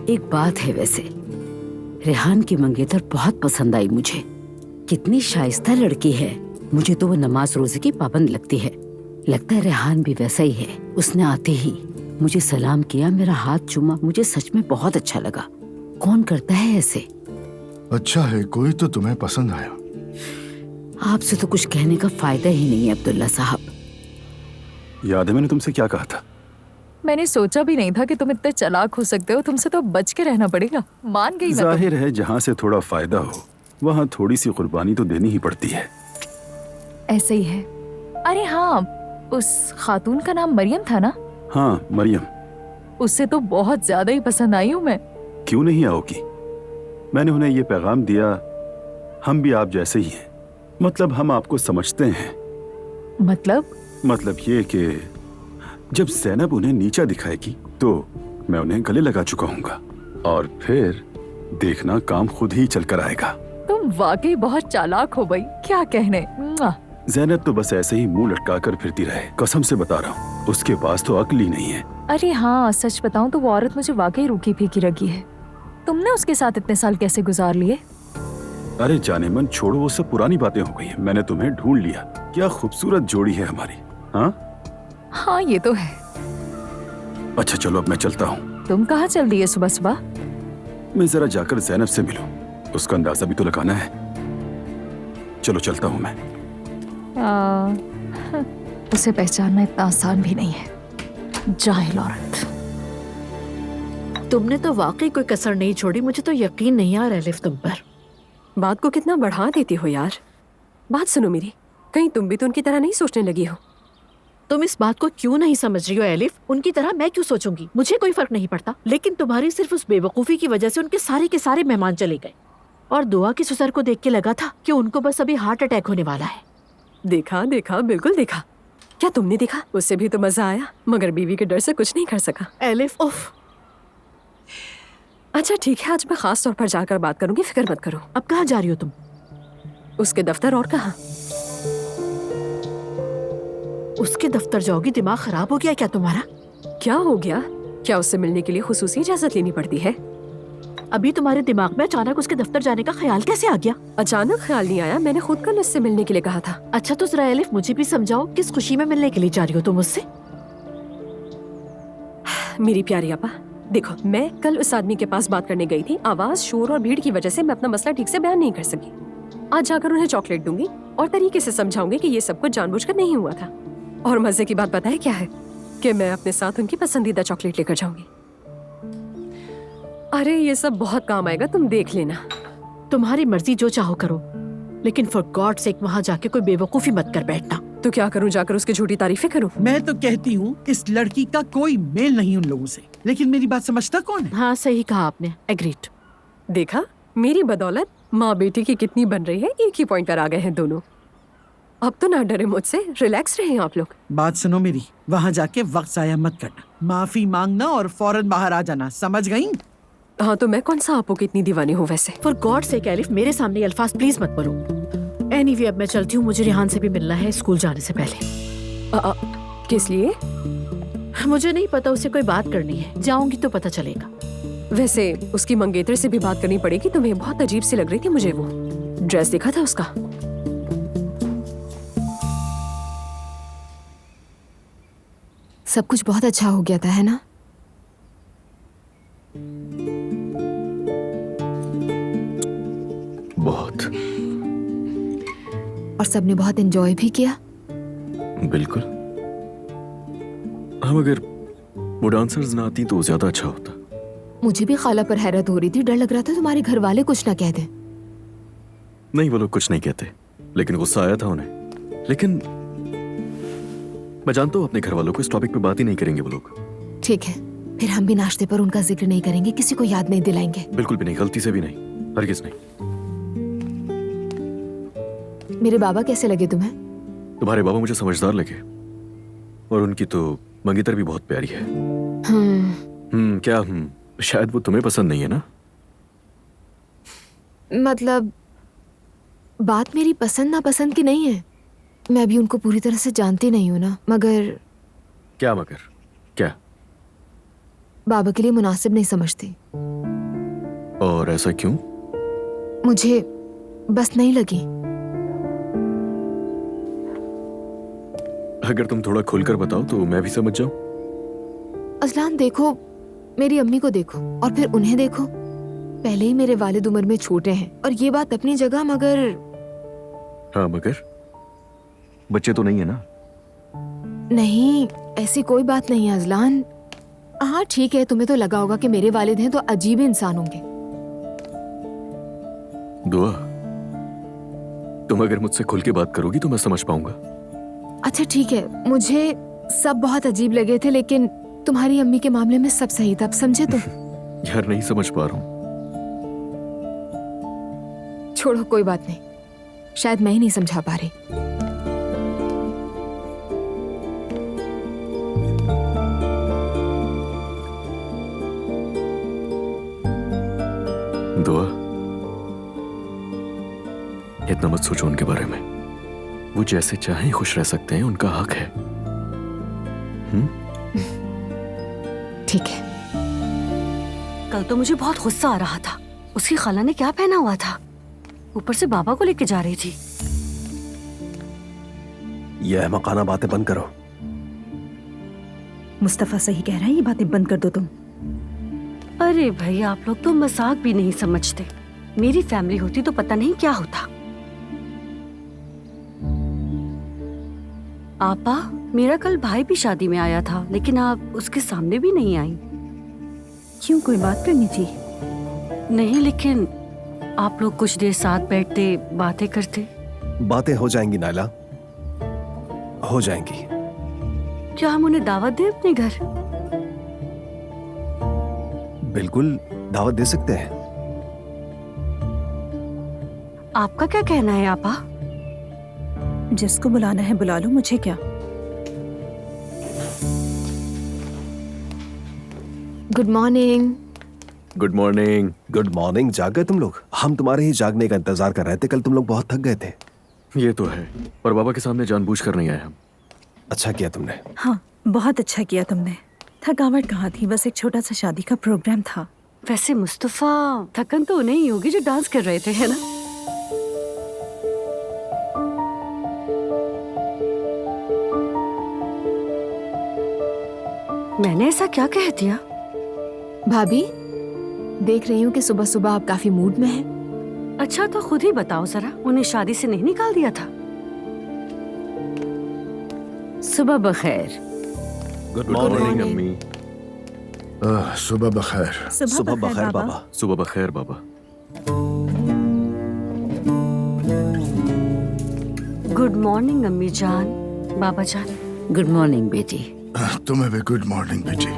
एक बात है वैसे, रेहान की मंगेतर बहुत पसंद आई मुझे। कितनी शाइस्ता लड़की है। मुझे तो वो नमाज रोजे की पाबंद लगती है। लगता है रेहान भी वैसा ही है। उसने आते ही मुझे सलाम किया, मेरा हाथ चूमा। मुझे सच में बहुत अच्छा लगा। कौन करता है ऐसे? अच्छा है, कोई तो तुम्हें पसंद आया। आपसे तो कुछ कहने का फायदा ही नहीं है अब्दुल्ला साहब। याद है मैंने तुमसे क्या कहा था? मैंने सोचा भी नहीं था कि तुम इतने चालाक हो सकते हो। तुमसे तो बच के रहना पड़ेगा। मान गई मैं। जाहिर है जहाँ से थोड़ा फायदा हो वहाँ थोड़ी सी कुर्बानी तो देनी ही पड़ती है। ऐसे ही है। अरे हाँ, उस खातून का नाम मरियम था ना? हाँ मरियम। उससे तो बहुत ज्यादा ही पसंद आई हूँ मैं। क्यों नहीं आओगी? मैंने उन्हें ये पैगाम दिया, हम भी आप जैसे ही हैं। मतलब हम आपको समझते हैं। मतलब ये कि जब ज़ैनब उन्हें नीचा दिखाएगी तो मैं उन्हें गले लगा चुका हूँगा और फिर देखना काम खुद ही चल कर आएगा। तुम वाकई बहुत चालाक हो भाई, क्या कहने। ज़ैनब तो बस ऐसे ही मुंह लटका कर फिरती रहे, कसम से बता रहा हूँ। उसके पास तो अक्ल ही नहीं है। अरे हाँ, सच बताऊं तो वो औरत मुझे वाकई रूखी फीकी लगी है। तुमने उसके साथ इतने साल कैसे गुजार लिए? अरे जाने मन छोड़ो, वो सब पुरानी बातें हो गई हैं। मैंने तुम्हें ढूंढ लिया। क्या खूबसूरत जोड़ी है हमारी। हाँ ये तो है। अच्छा चलो अब मैं चलता हूँ। तुम कहाँ चल दिए सुबह सुबह? मैं जरा जाकर ज़ैनब से मिलूं, उसका अंदाजा भी तो लगाना है। चलो चलता हूँ मैं। उसे पहचानना इतना आसान भी नहीं है। जाहिल औरत। तुमने तो वाकई कोई कसर नहीं छोड़ी। मुझे तो यकीन नहीं आ रहा एलिफ तुम पर। बात को कितना बढ़ा देती हो यार। बात सुनो मेरी, कहीं तुम भी तो उनकी तरह नहीं सोचने लगी हो? तुम इस बात को क्यों नहीं समझ रही हो एलिफ? उनकी तरह मैं क्यों सोचूंगी? मुझे कोई फर्क नहीं पड़ता, लेकिन तुम्हारी सिर्फ उस बेवकूफी की वजह से उनके सारे के सारे मेहमान चले गए। और दुआ की सुसर को देख के लगा था कि उनको बस अभी हार्ट अटैक होने वाला है। देखा देखा, बिल्कुल देखा। क्या तुमने देखा? उससे भी तो मजा आया, मगर बीवी के डर से कुछ नहीं कर सका। एलिफ उफ। अच्छा ठीक है, आज मैं खास तौर पर जाकर बात करूंगी, फिक्र मत करो। अब कहाँ जा रही हो तुम? उसके दफ्तर। और कहाँ? उसके दफ्तर जाओगी? दिमाग खराब हो गया क्या तुम्हारा? क्या हो गया? क्या उससे मिलने के लिए खुसूसी इजाजत लेनी पड़ती है? अभी तुम्हारे दिमाग में अचानक उसके दफ्तर जाने का ख्याल कैसे आ गया? अचानक ख्याल नहीं आया, मैंने खुद कल उससे मिलने के लिए कहा था। अच्छा तो जरा एलिफ मुझे भी समझाओ, किस खुशी में मिलने के लिए जा रही हो तुम उससे? मेरी प्यारी आपा, देखो मैं कल उस आदमी के पास बात करने गई थी। आवाज, शोर और भीड़ की वजह से मैं अपना मसला ठीक से बयान नहीं कर सकी। आज जाकर उन्हें चॉकलेट दूंगी और तरीके से समझाऊंगी कि ये सब कुछ जानबूझकर नहीं हुआ था। और मजे की बात पता है क्या है? कि मैं अपने साथ उनकी पसंदीदा चॉकलेट लेकर जाऊंगी। अरे ये सब बहुत काम आएगा, तुम देख लेना। तुम्हारी मर्जी, जो चाहो करो, लेकिन फॉर गॉड सेक वहाँ जाके कोई बेवकूफी मत कर बैठना। तो क्या करूं, जाकर उसकी झूठी तारीफें करूं? मैं तो कहती हूँ इस लड़की का कोई मेल नहीं उन लोगों से। लेकिन मेरी बात समझता कौन है? हाँ सही कहा आपने, एग्रीड। देखा, मेरी बदौलत माँ बेटी की कितनी बन रही है। एक ही पॉइंट पर आ गए हैं दोनों। अब तो ना डरे मुझसे, रिलैक्स रहे आप लोग। बात सुनो मेरी, वहाँ जाके वक्त जाया मत करना। माफी मांगना और फौरन बाहर आ जाना, समझ गई? हाँ तो मैं कौन सा आपो की इतनी दीवानी हूँ वैसे? फॉर गॉड सेक एलिफ, मेरे सामने अल्फाज प्लीज मत बोलो। एनीवे अब मैं चलती हूँ, मुझे रेहान से भी मिलना है स्कूल जाने से पहले। किस लिए? मुझे नहीं पता, उससे कोई बात करनी है, जाऊंगी तो पता चलेगा। वैसे उसकी मंगेतर से भी बात करनी पड़ेगी। तुम्हें बहुत अजीब सी लग रही थी मुझे वो ड्रेस, देखा था उसका। सब कुछ बहुत अच्छा हो गया था, है ना? बहुत। और सबने बहुत एंजॉय भी किया। बिल्कुल। हम अगर वो डांसर्स ना आती तो ज्यादा अच्छा होता। मुझे भी खाला पर हैरत हो रही थी, डर लग रहा था तुम्हारे घर वाले कुछ ना कह दें। नहीं, वो लोग कुछ नहीं कहते, लेकिन गुस्सा आया था उन्हें। लेकिन मैं जानता हूँ अपने घर वालों को इस टॉपिक पे बात ही नहीं करेंगे वो लोग। ठीक है, फिर हम भी नाश्ते पर उनका जिक्र नहीं करेंगे, किसी को याद नहीं दिलाएंगे। बिल्कुल भी नहीं, गलती से भी नहीं, हरगिज़ नहीं। मेरे बाबा कैसे लगे तुम्हें? तुम्हारे बाबा मुझे समझदार लगे और उनकी तो मंगेतर भी बहुत प्यारी है। क्या शायद वो तुम्हें पसंद नहीं है ना? मतलब बात मेरी पसंद ना पसंद की नहीं है। मैं भी उनको पूरी तरह से जानती नहीं हूँ ना, मगर क्या? मगर क्या? बाबा के लिए मुनासिब नहीं समझती। और ऐसा क्यों? मुझे बस नहीं लगी। अगर तुम थोड़ा खुलकर बताओ तो मैं भी समझ जाऊं। अजलान देखो, मेरी अम्मी को देखो और फिर उन्हें देखो। पहले ही मेरे वालिद उम्र में छोटे हैं और ये बात अपनी जगह, मगर हाँ मगर बच्चे तो नहीं है ना? नहीं, ऐसी कोई बात नहीं है अजलान। हाँ ठीक है, तुम्हें तो लगा होगा कि मेरे वालिद हैं तो अजीब इंसान होंगे। दुआ, तुम अगर मुझसे खुल के बात करोगी तो मैं समझ पाऊंगा। अच्छा ठीक है, मुझे सब बहुत अजीब लगे थे, लेकिन तुम्हारी अम्मी के मामले में सब सही था, अब समझे तुम? यार नहीं समझ पा रहा हूँ। छोड़ो, कोई बात नहीं, शायद मैं ही नहीं समझा पा रही। दुआ, इतना मत सोचो उनके बारे में। वो जैसे चाहे खुश रह सकते हैं, उनका हक है। ठीक है। कल तो मुझे बहुत गुस्सा आ रहा था। उसकी खाला ने क्या पहना हुआ था, ऊपर से बाबा को लेके जा रही थी। ये अहमकाना बातें बंद करो। मुस्तफा सही कह रहा है, ये बातें बंद कर दो तुम। अरे भाई, आप लोग तो मजाक भी नहीं समझते। मेरी फैमिली होती तो पता नहीं क्या होता। आपा, मेरा कल भाई भी शादी में आया था, लेकिन आप उसके सामने भी नहीं आई। क्यों, कोई बात करनी थी? नहीं, लेकिन आप लोग कुछ देर साथ बैठते, बातें करते। बातें हो जाएंगी नायला, हो जाएंगी। क्या हम उन्हें दावत दें अपने घर? बिल्कुल दावत दे सकते हैं। आपका क्या कहना है आपा? जिसको बुलाना है बुला लो, मुझे क्या। Good morning. Good morning. Good morning. जाग गए तुम लोग? हम तुम्हारे ही जागने का इंतजार कर रहे थे। कल तुम लोग बहुत थक गए थे। ये तो है, पर बाबा के सामने जानबूझकर नहीं आए हम। अच्छा किया तुमने। हाँ, बहुत अच्छा किया तुमने। थकावट कहाँ थी, बस एक छोटा सा शादी का प्रोग्राम था। वैसे मुस्तफा, थकन तो उन्हें ही होगी जो डांस कर रहे थे, है ना? मैंने ऐसा क्या कह दिया? भाभी, देख रही हूँ कि सुबह सुबह आप काफी मूड में हैं। अच्छा तो खुद ही बताओ जरा, उन्हें शादी से नहीं निकाल दिया था? सुबह बखैर। गुड मॉर्निंग अम्मी। सुबह बखैर। सुबह बखैर बाबा। सुबह बखैर बाबा। गुड मॉर्निंग अम्मी जान, बाबा जान। गुड मॉर्निंग बेटी। तुम्हें भी गुड मॉर्निंग बेटी।